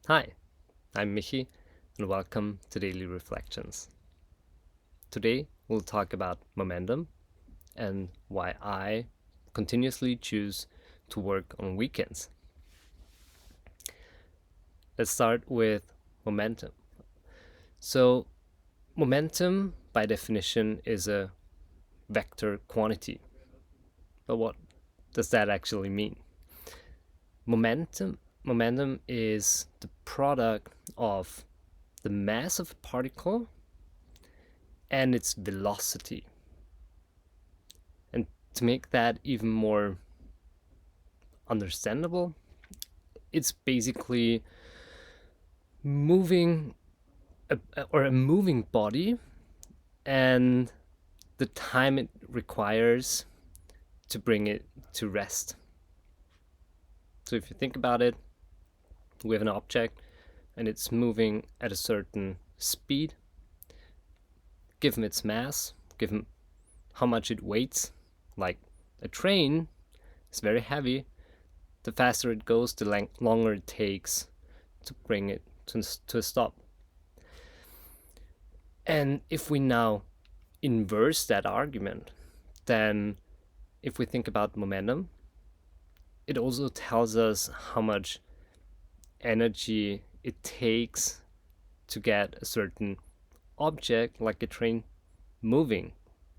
Hi, I'm Michi, and welcome to Daily Reflections. Today, we'll talk about momentum and why I continuously choose to work on weekends. Let's start with momentum. So, momentum, by definition, is a vector quantity. But what does that actually mean? Momentum is the product of the mass of a particle and its velocity. And to make that even more understandable, it's basically moving a moving body and the time it requires to bring it to rest. So if you think about it, we have an object and it's moving at a certain speed, given its mass, given how much it weighs. Like a train is very heavy. The faster it goes, the longer it takes to bring it to a stop. And if we now inverse that argument, then if we think about momentum, it also tells us how much energy it takes to get a certain object, like a train, moving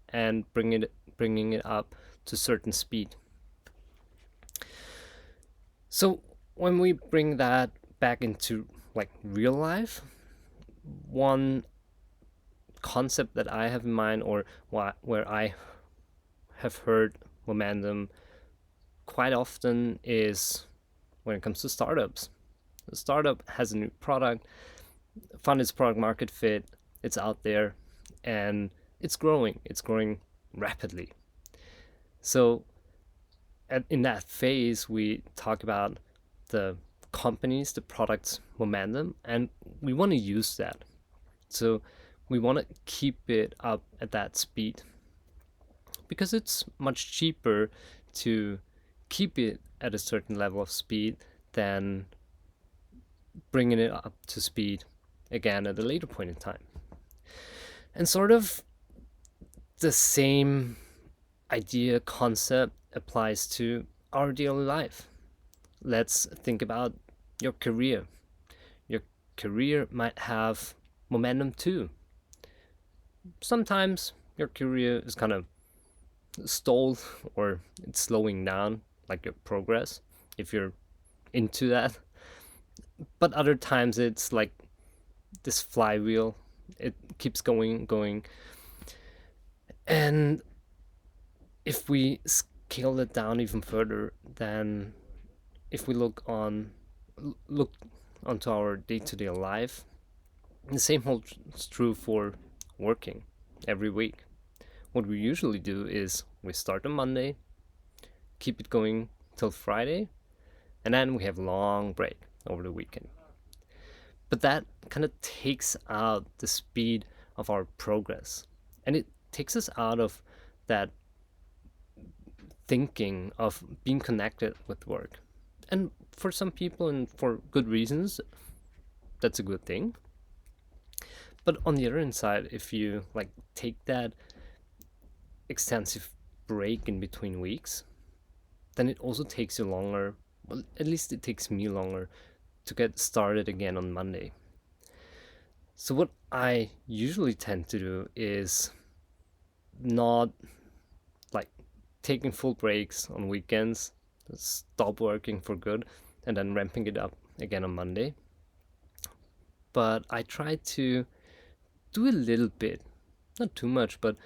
and bringing it up to certain speed. So when we bring that back into like real life, one concept that I have in mind, or where I have heard momentum quite often, is when it comes to startups. A startup has a new product, found its product market fit, it's out there, and it's growing. It's growing rapidly. So in that phase, we talk about the companies, the product's momentum, and we want to use that. So we want to keep it up at that speed because it's much cheaper to keep it at a certain level of speed than bringing it up to speed again at a later point in time. And sort of the same idea concept applies to our daily life. Let's think about your career. Your career might have momentum too. Sometimes your career is kind of stalled or it's slowing down, like your progress, if you're into that. But other times it's like this flywheel, it keeps going. And if we scale it down even further, then if we look onto our day-to-day life, the same holds true for working every week. What we usually do is we start on Monday, keep it going till Friday, and then we have a long break over the weekend. But that kind of takes out the speed of our progress, and it takes us out of that thinking of being connected with work. And for some people, and for good reasons, that's a good thing. But on the other hand side, if you like take that extensive break in between weeks, then it also takes you longer. Well, at least it takes me longer to get started again on Monday. So what I usually tend to do is not like taking full breaks on weekends, stop working for good, and then ramping it up again on Monday. But I try to do a little bit, not too much, but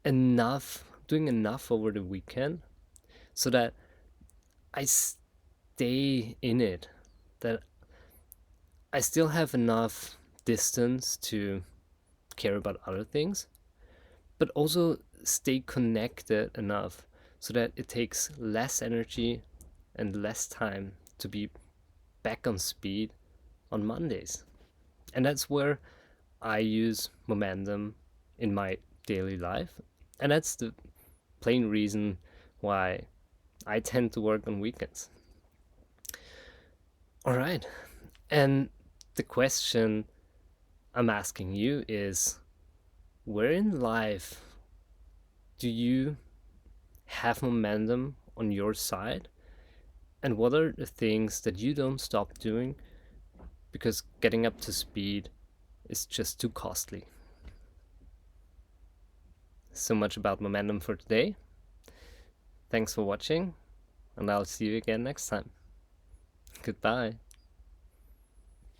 doing enough over the weekend so that I stay in it, that I still have enough distance to care about other things, but also stay connected enough so that it takes less energy and less time to be back on speed on Mondays. And that's where I use momentum in my daily life. And that's the plain reason why I tend to work on weekends. All right. And the question I'm asking you is, where in life do you have momentum on your side? And what are the things that you don't stop doing because getting up to speed is just too costly? So much about momentum for today. Thanks for watching, and I'll see you again next time. Goodbye.